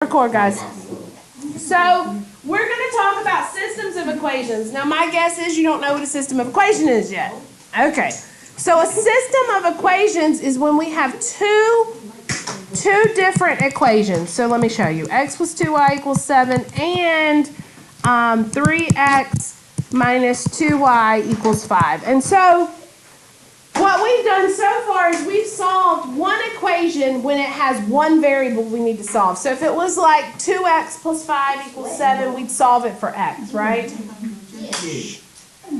Record, guys. So, we're going to talk about systems of equations. Now, my guess is you don't know what a system of equation is yet. Okay. So, a system of equations is when we have two different equations. So, let me show you. X plus 2y equals 7 and 3x minus 2y equals 5. And so, what we've done so far is we've solved one equation when it has one variable we need to solve. So if it was like 2x plus 5 equals 7, we'd solve it for x, right? Yes.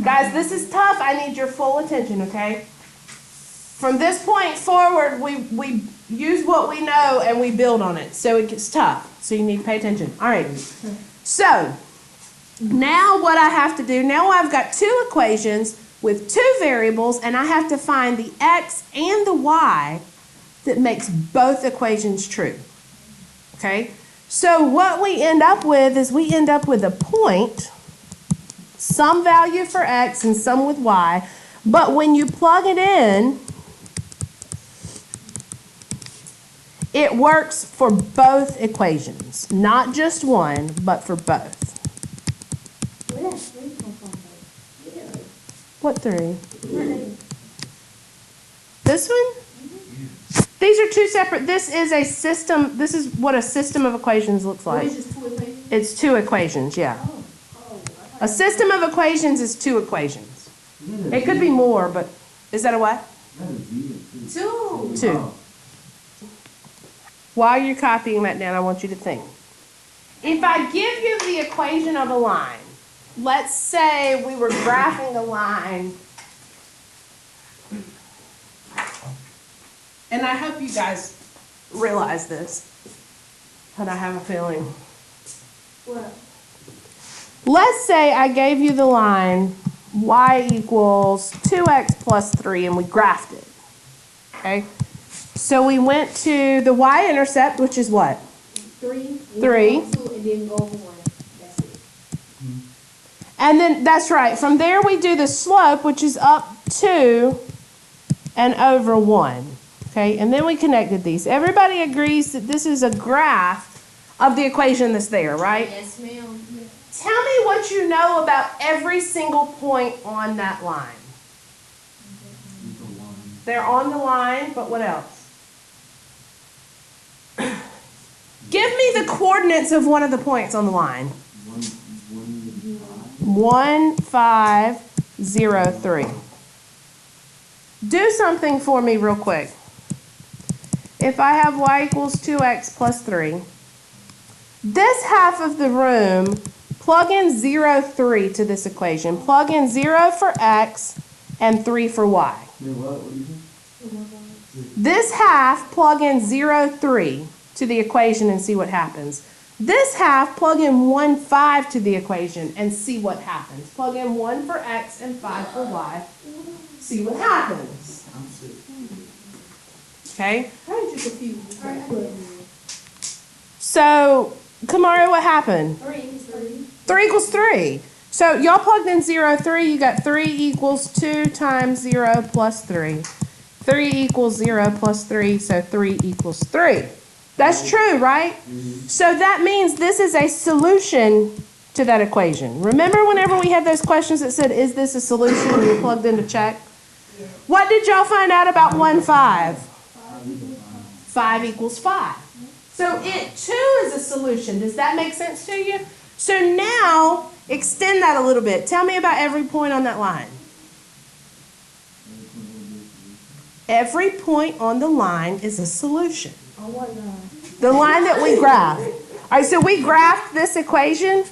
Guys, this is tough. I need your full attention, okay? From this point forward, we use what we know and we build on it. So it gets tough. So you need to pay attention. All right. So now what I have to do, now I've got two equations with two variables, and I have to find the x and the y that makes both equations true. Okay? So what we end up with is we end up with a point, some value for x and some with y, but when you plug it in, it works for both equations. Not just one, but for both. What 3? This one? These are two separate. This is a system. This is what a system of equations looks like. It's two equations, yeah. A system of equations is two equations. It could be more, but is that a what? Two. While you're copying that down, I want you to think. If I give you the equation of a line, let's say we were graphing a line, and I hope you guys realize this, but I have a feeling. What? Let's say I gave you the line y equals 2x plus 3, and we graphed it. Okay? So we went to the y-intercept, which is what? 3. 3. And then go over 1. And then, that's right, from there we do the slope, which is up 2 and over 1. Okay, and then we connected these. Everybody agrees that this is a graph of the equation that's there, right? Yes, ma'am. Tell me what you know about every single point on that line. They're on the line, but what else? Give me the coordinates of one of the points on the line. 1, 5, 0, 3. Do something for me real quick. If I have y equals 2x plus 3, this half of the room, plug in 0, 3 to this equation. Plug in 0 for x and 3 for y. This half, plug in 0, 3 to the equation and see what happens. This half, plug in 1, 5 to the equation and see what happens. Plug in 1 for x and 5 for y. See what happens. Okay? How did you confuse? So, Kamara, what happened? 3 equals 3. So, y'all plugged in 0, 3. You got 3 equals 2 times 0 plus 3. 3 equals 0 plus 3, so 3 equals 3. That's true, right? So that means this is a solution to that equation. Remember whenever we had those questions that said, is this a solution, and you plugged in to check? What did y'all find out about 1, 5? 5 equals 5. So it too is a solution. Does that make sense to you? So now, extend that a little bit. Tell me about every point on that line. Every point on the line is a solution. The line that we graphed. All right, so we graphed this equation.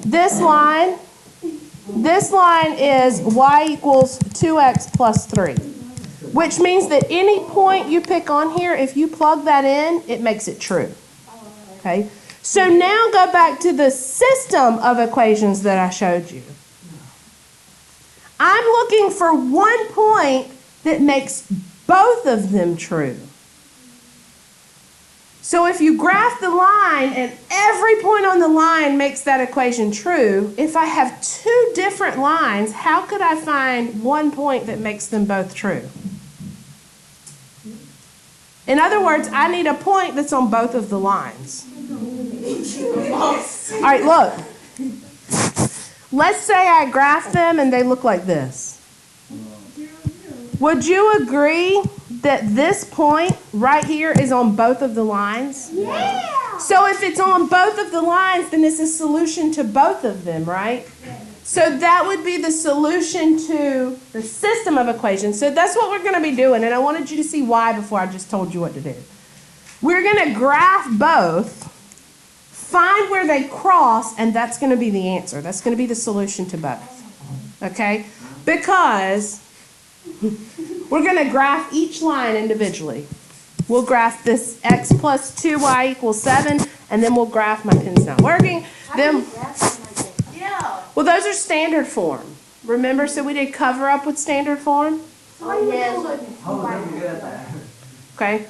This line is y equals 2x plus 3, which means that any point you pick on here, if you plug that in, it makes it true. Okay, so now go back to the system of equations that I showed you. I'm looking for one point that makes both of them true. So if you graph the line and every point on the line makes that equation true, if I have two different lines, how could I find one point that makes them both true? In other words, I need a point that's on both of the lines. All right, look. Let's say I graph them and they look like this. Would you agree that this point right here is on both of the lines? Yeah. So if it's on both of the lines, then it's a solution to both of them, right? So that would be the solution to the system of equations. So that's what we're going to be doing, and I wanted you to see why before I just told you what to do. We're going to graph both, find where they cross, and that's going to be the answer. That's going to be the solution to both. Okay? Because we're going to graph each line individually. We'll graph this x plus 2y equals 7, and then we'll graph, my pen's not working. Then, well, those are standard form. Remember, so we did cover up with standard form? Oh, yes. Okay.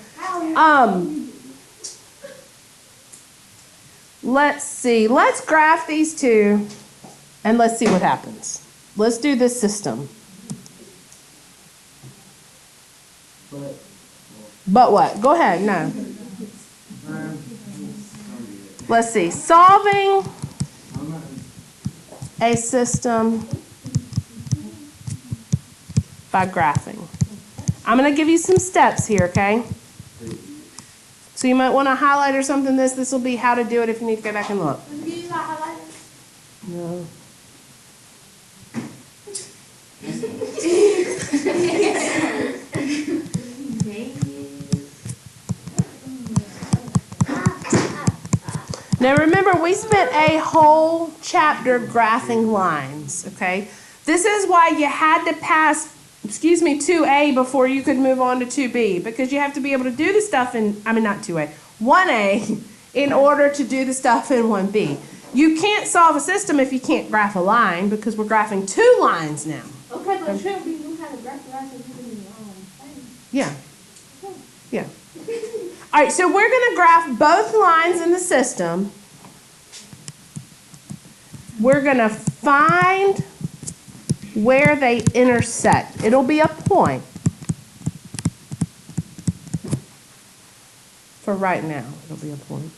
Let's see. Let's graph these two, and let's see what happens. Let's do this system. But what? Go ahead. No. Let's see. Solving a system by graphing. I'm going to give you some steps here, okay? So you might want to highlight or something this. This will be how to do it if you need to go back and look. Can you use my highlighter? No. Now remember, we spent a whole chapter graphing lines, okay? This is why you had to pass, 2A before you could move on to 2B, because you have to be able to do the stuff in, not 2A, 1A in order to do the stuff in 1B. You can't solve a system if you can't graph a line, because we're graphing two lines now. Okay, but shouldn't we know how to graph the lines and put them in the thing? Yeah. Yeah. All right, so we're going to graph both lines in the system. We're going to find where they intersect. It'll be a point for right now. It'll be a point.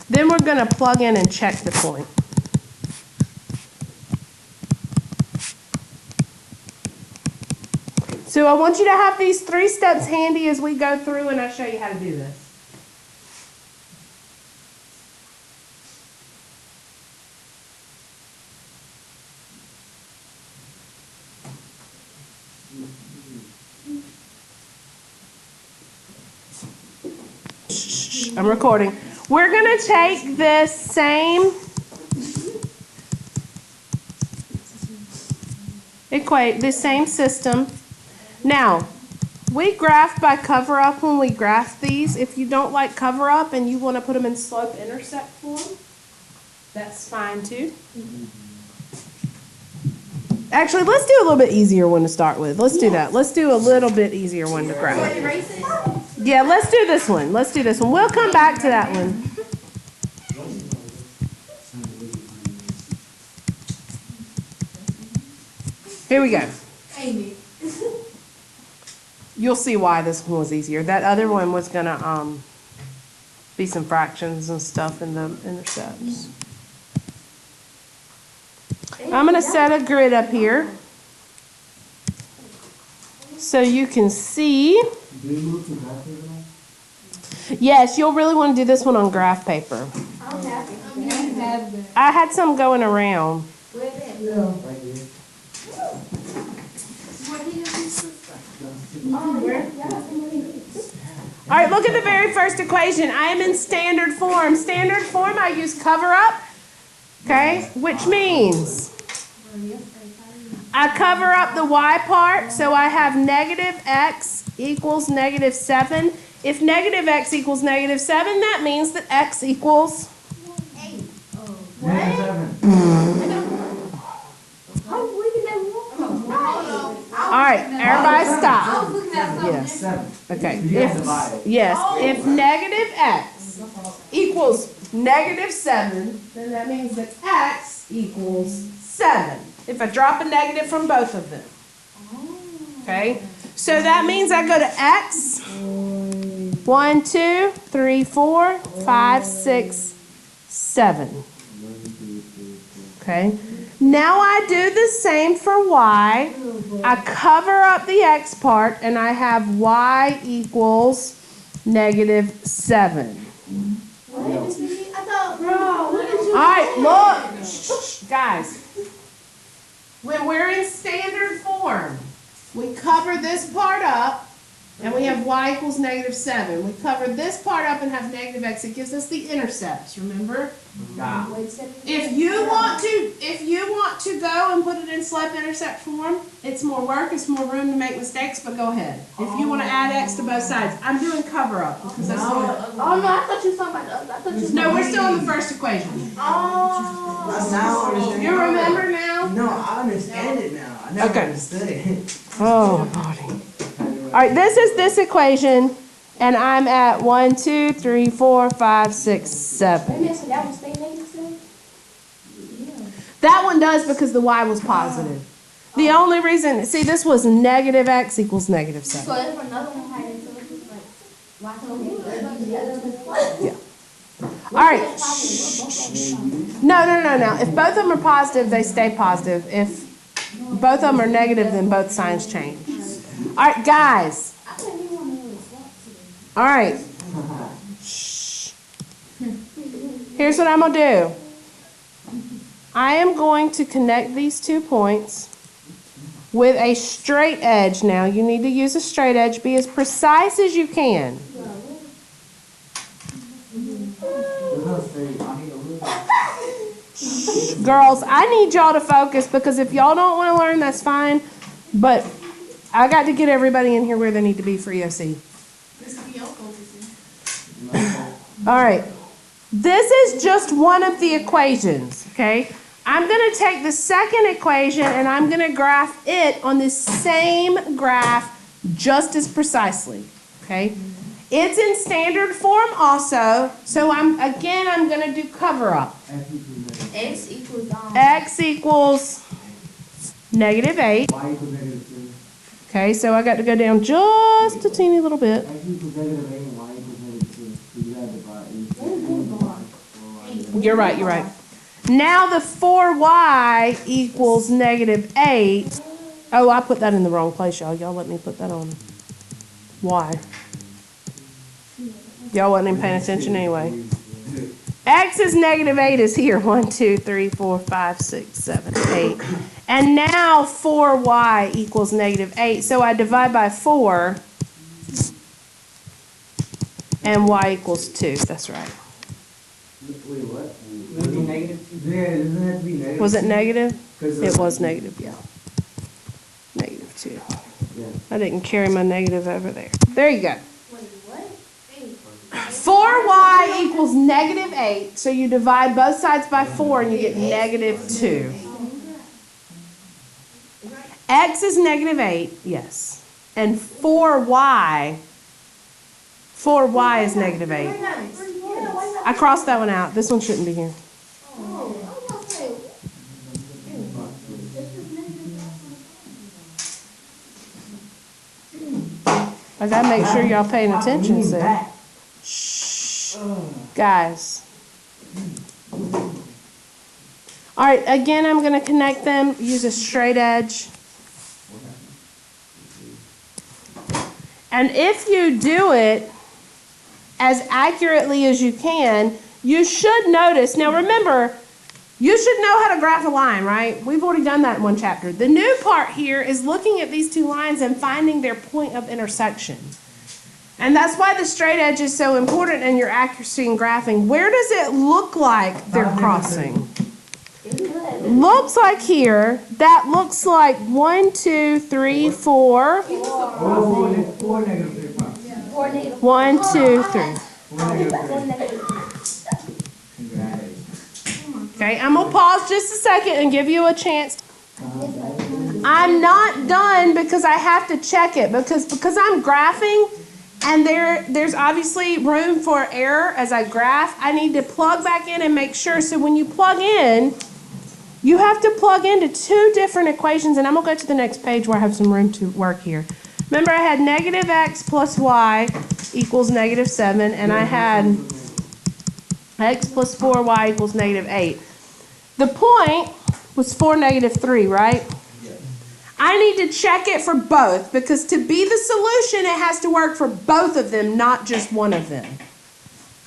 Then we're going to plug in and check the point. So I want you to have these 3 steps handy as we go through and I show you how to do this. I'm recording. We're going to take this same system. Now, we graph by cover up when we graph these. If you don't like cover up and you want to put them in slope intercept form, that's fine too. Actually, let's do a little bit easier one to start with. Let's do that. Let's do a little bit easier one to graph. Yeah, let's do this one. Let's do this one. We'll come back to that one. Here we go. You'll see why this one was easier. That other one was going to be some fractions and stuff in the intercepts. I'm going to set a grid up here so you can see. Yes, you'll really want to do this one on graph paper. I had some going around. All right, look at the very first equation. I am in standard form. Standard form, I use cover up, okay, which means I cover up the y part, so I have negative x equals negative 7. If negative x equals negative 7, that means that x equals 8. All right, everybody stop. Yes. Okay. If negative x equals negative 7, then that means that x equals 7. If I drop a negative from both of them. Okay? So that means I go to X. 1, 2, 3, 4, 5, 6, 7. Okay. Now I do the same for Y. I cover up the X part and I have Y equals -7. All right, look. Shh, guys. When we're in standard form, we cover this part up and we have Y equals -7. We cover this part up and have negative X. It gives us the intercepts, remember? Yeah. If you want to go and put it in slope-intercept form, it's more work, it's more room to make mistakes, but go ahead. If you want to add X to both sides, I'm doing cover-up because that's Oh no, I thought you were talking about the other. I thought you were No, we're still in the first equation. Oh. You remember now? No, I understand it now. I never understood it. Oh, Lordy. All right, this is this equation, and I'm at 1, 2, 3, 4, 5, 6, 7. Maybe so that one stay negative. That one does because the Y was positive. The only reason, see, this was negative X equals -7. So if another one had it, so it's just like, why can't we Yeah. All right. No. If both of them are positive, they stay positive. If both of them are negative, then both signs change. All right, guys. All right. Shh. Here's what I'm going to do. I am going to connect these 2 points with a straight edge. Now, you need to use a straight edge. Be as precise as you can. Girls, I need y'all to focus because if y'all don't want to learn, that's fine. But I got to get everybody in here where they need to be for EOC. All right. This is just one of the equations, okay? I'm going to take the second equation and I'm going to graph it on this same graph just as precisely, okay? It's in standard form also, so I'm going to do cover up. X equals X equals -8. Y equals -2. Okay, so I got to go down just a teeny little bit. X equals -8 and Y equals -2. So you gotta divide. You're right. Now the 4Y equals -8. Oh, I put that in the wrong place, y'all. Y'all let me put that on Y. Y'all wasn't even paying attention anyway. X is -8 is here. 1, 2, 3, 4, 5, 6, 7, 8. And now 4Y equals -8. So I divide by 4 and Y equals 2. That's right. Wait, what? Would it be negative? Yeah, doesn't it have to be negative? Was it negative? Because It was negative, yeah. -2. Yeah. I didn't carry my negative over there. There you go. Wait, what? 4Y equals -8. So you divide both sides by 4 and you get -2. X is -8, yes. And 4Y is -8. I crossed that one out. This one shouldn't be here. I gotta make sure y'all paying attention, so. Shh. Guys. All right, again, I'm gonna connect them, use a straight edge. And if you do it as accurately as you can, you should notice, now remember, you should know how to graph a line, right? We've already done that in one chapter. The new part here is looking at these 2 lines and finding their point of intersection. And that's why the straight edge is so important in your accuracy in graphing. Where does it look like they're crossing? Looks like here, that looks like 1, 2, 3, 4. 1, 2, 3. Okay, I'm gonna pause just a second and give you a chance. I'm not done because I have to check it because I'm graphing and there's obviously room for error as I graph. I need to plug back in and make sure. So when you plug in, you have to plug into 2 different equations, and I'm gonna go to the next page where I have some room to work here. Remember, I had negative x plus y equals negative 7, and I had x plus 4y equals negative 8. The point was 4, negative 3, right? Yes. I need to check it for both, because to be the solution, it has to work for both of them, not just one of them.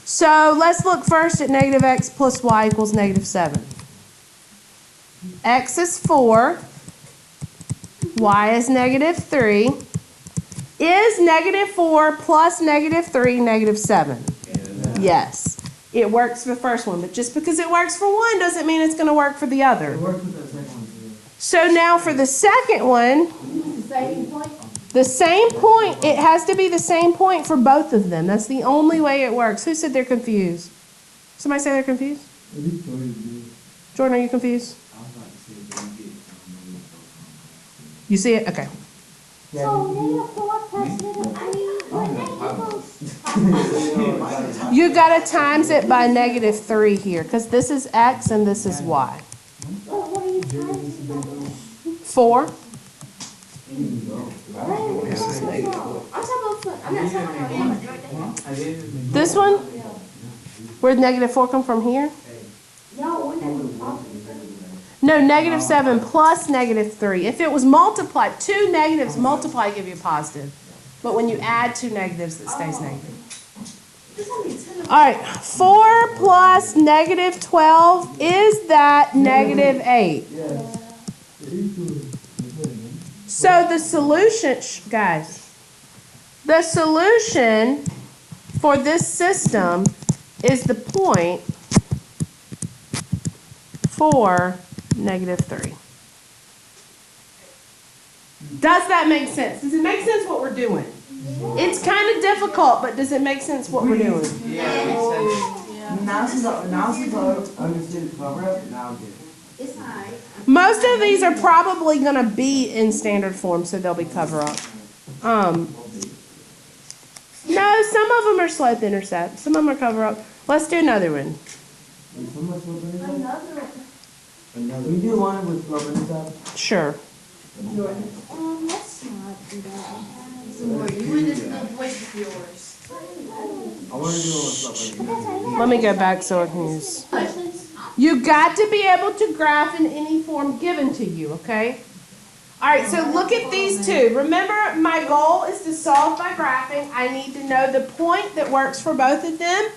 So let's look first at negative x plus y equals negative 7. X is 4. Y is negative 3. Is negative 4 plus negative 3 negative 7? Yes. It works for the first one, but just because it works for one doesn't mean it's going to work for the other. It works with the second one too. So now for the second one, The same point? the same point, it has to be the same point for both of them. That's the only way it works. Who said they're confused? Somebody say they're confused? Jordan, are you confused? You see it? Okay. So negative 4 plus negative 3, what negative? You got to times it by negative 3 here, because this is x and this is y. What are you trying to do? 4. I'm not talking about numbers right there. This one? Where negative 4 come from here? No, we're not talking. No, negative 7 plus negative 3. If it was multiplied, two negatives multiply give you a positive. But when you add two negatives, it stays negative. All right, 4 plus negative 12, is that negative 8? So the solution, guys, the solution for this system is the point 4, negative 3. Does that make sense? Does it make sense what we're doing? It's kind of difficult, but does it make sense what we're doing? Yeah, it makes sense. Now since I understood the cover up, now I get it. It's alright. Most of these are probably going to be in standard form, so they'll be cover up. No, some of them are slope intercept. Some of them are cover up. Let's do another one. Another. We do one with slope and stuff. Sure. Let's not do that. You want to avoid yours. I want to do one with slope and stuff. Let me go back so I can use. You got to be able to graph in any form given to you, okay? All right, so look at these two. Remember, my goal is to solve by graphing. I need to know the point that works for both of them.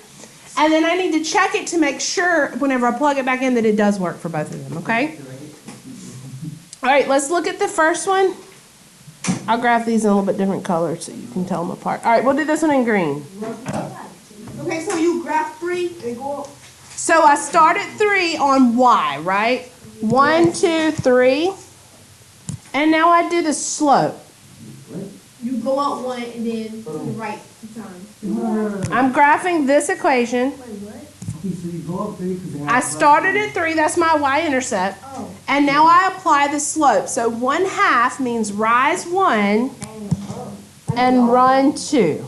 And then I need to check it to make sure, whenever I plug it back in, that it does work for both of them, okay? All right, let's look at the first one. I'll graph these in a little bit different colors so you can tell them apart. All right, we'll do this one in green. Okay, so you graph 3 and go up. So I start at 3 on Y, right? 1, 2, 3. And now I do the slope. You go up 1 and then to the right 2 times. I'm graphing this equation. Wait, what? Okay, so you go up 3 because I started at 3, that's my y-intercept. Oh. And now I apply the slope. So 1/2 means rise 1 and run 2.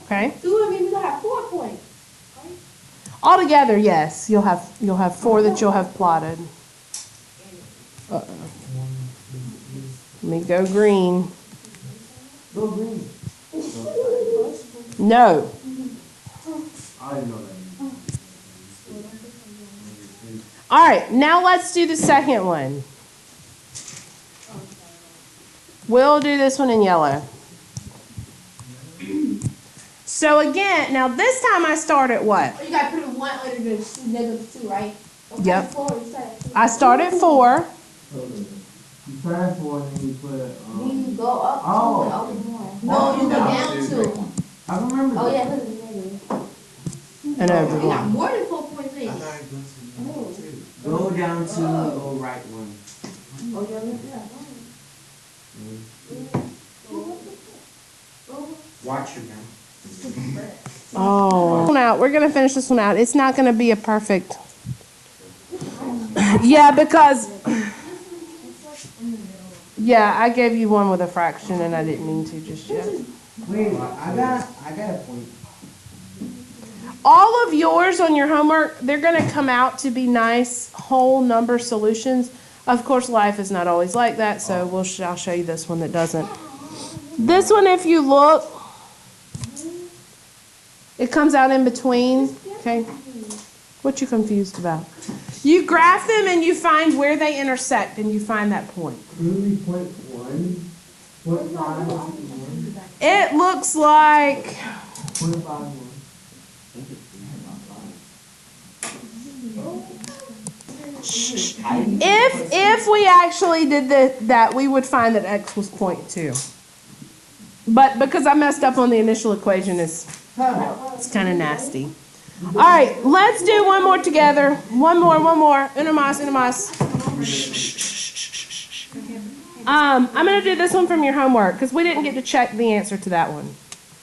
Okay? So I mean, we're gonna have 4 points. Altogether, yes, you'll have 4 that you'll have plotted. Uh-oh. Let me go green. Go green. No. I didn't know that. All right, now let's do the second one. We'll do this one in yellow. So again, now this time I start at what? You gotta put a 1 under the negative 2, right? Okay, Yep. 4, you start at 2. I start at 4. You start at 4 and then you put Then you go up 2 Oh. and over 1. No, you go down 2. I remember Oh, that. yeah, because it's negative. And over You got 1. more than 4 points in. Go down 2, go right 1. Oh, you're looking at Watch your mouth. Oh. Now we're gonna finish this one out. It's not gonna be a perfect. Yeah, because. Yeah, I gave you one with a fraction and I didn't mean to just yet. Wait, I got a point. All of yours on your homework, they're gonna come out to be nice whole number solutions. Of course, life is not always like that, so I'll show you this one that doesn't. This one, if you look, it comes out in between. Okay. What you confused about? You graph them and you find where they intersect and you find that point. Really, point 1, point 5, 1. It looks like Point 5, 1. if we actually did that, we would find that x was 0.2. But because I messed up on the initial equation, it's kind of nasty. All right, let's do one more together. One more. Una más. I'm going to do this one from your homework because we didn't get to check the answer to that one.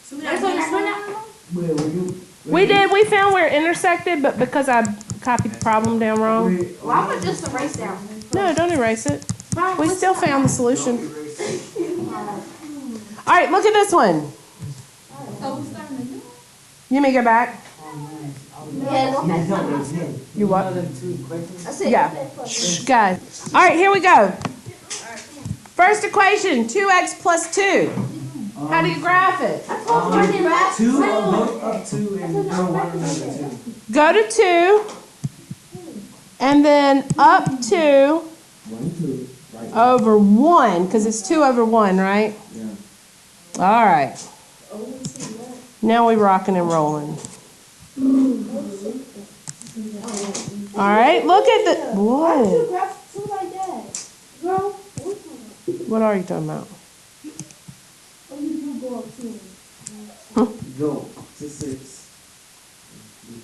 So we got this one now? Wait, were you? We did. We found where it intersected, but because I copied the problem down wrong. Well, I'm gonna just erase that one. No, don't erase it. We still found the solution. All right, look at this one. So we starting to do? You may go back. Yeah, okay. You what? Other 2 questions? I said, Yeah. Shh, guys. All right, here we go. First equation, 2x plus 2. How do you graph it? 2, go up 2 and go 1 another 2. Go to 2, and then up 2 1, 2. Right. over 1, because it's 2 over 1, right? Yeah. All right. Now we rocking and rolling. All right, look at the, what? What are you talking about? Go to 6.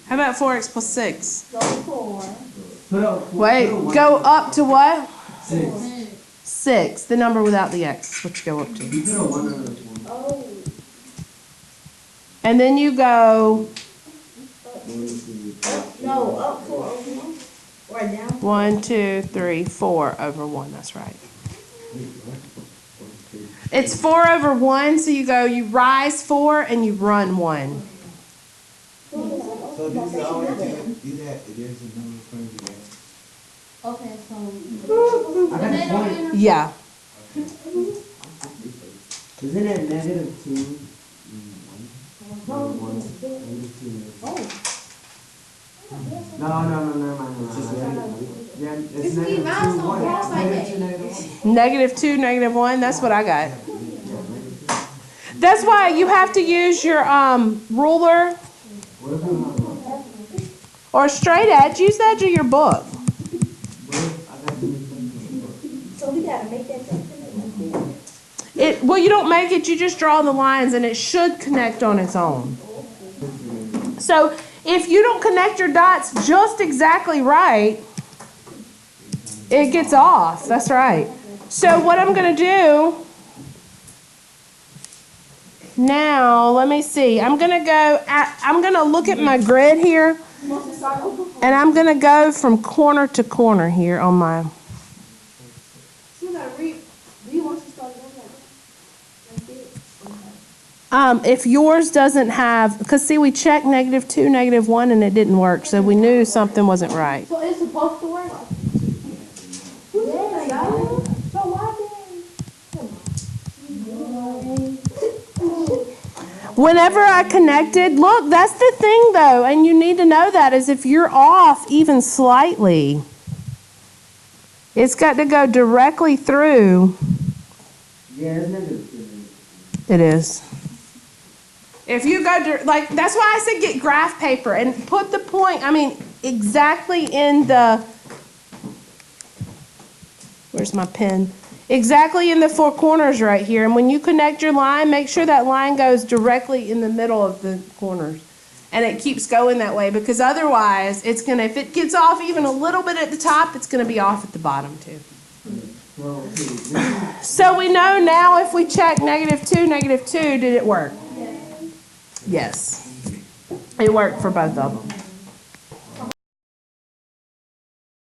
How about 4x plus 6? Put up. Wait, go up to what? 6. 6, the number without the x is what you go up to. You put a 1 another 1. And then you go 1, 2, 3, 4 over 1. That's right. It's 4 over 1, so you rise 4 and you run 1. So this is always do that. There's a number in front of you guys. Okay, so. I got a point. Yeah. Isn't it negative 2? 1. No, never mind. Yeah, it's negative 2, 1. Negative 2, negative 1. That's what I got. That's why you have to use your ruler or straight edge. Use the edge of your book. So we gotta make that something. Well, you don't make it. You just draw the lines, and it should connect on its own. So if you don't connect your dots just exactly right, it gets off. That's right. So what I'm going to do now, let me see. I'm going to look at my grid here, and I'm going to go from corner to corner here on my. If yours doesn't have, because see, we checked negative 2, negative 1, and it didn't work, so we knew something wasn't right. So it's supposed to work? Yeah, so why Whenever I connected, look, that's the thing though, and you need to know that, is if you're off even slightly, it's got to go directly through. Yeah, it's negative 2. It is. If you go to, like, that's why I said get graph paper and put the point, exactly in the, where's my pen? Exactly in the 4 corners right here. And when you connect your line, make sure that line goes directly in the middle of the corners. And it keeps going that way, because otherwise it's going to, if it gets off even a little bit at the top, it's going to be off at the bottom too. So we know now if we check negative 2, did it work? Yes. It worked for both of them.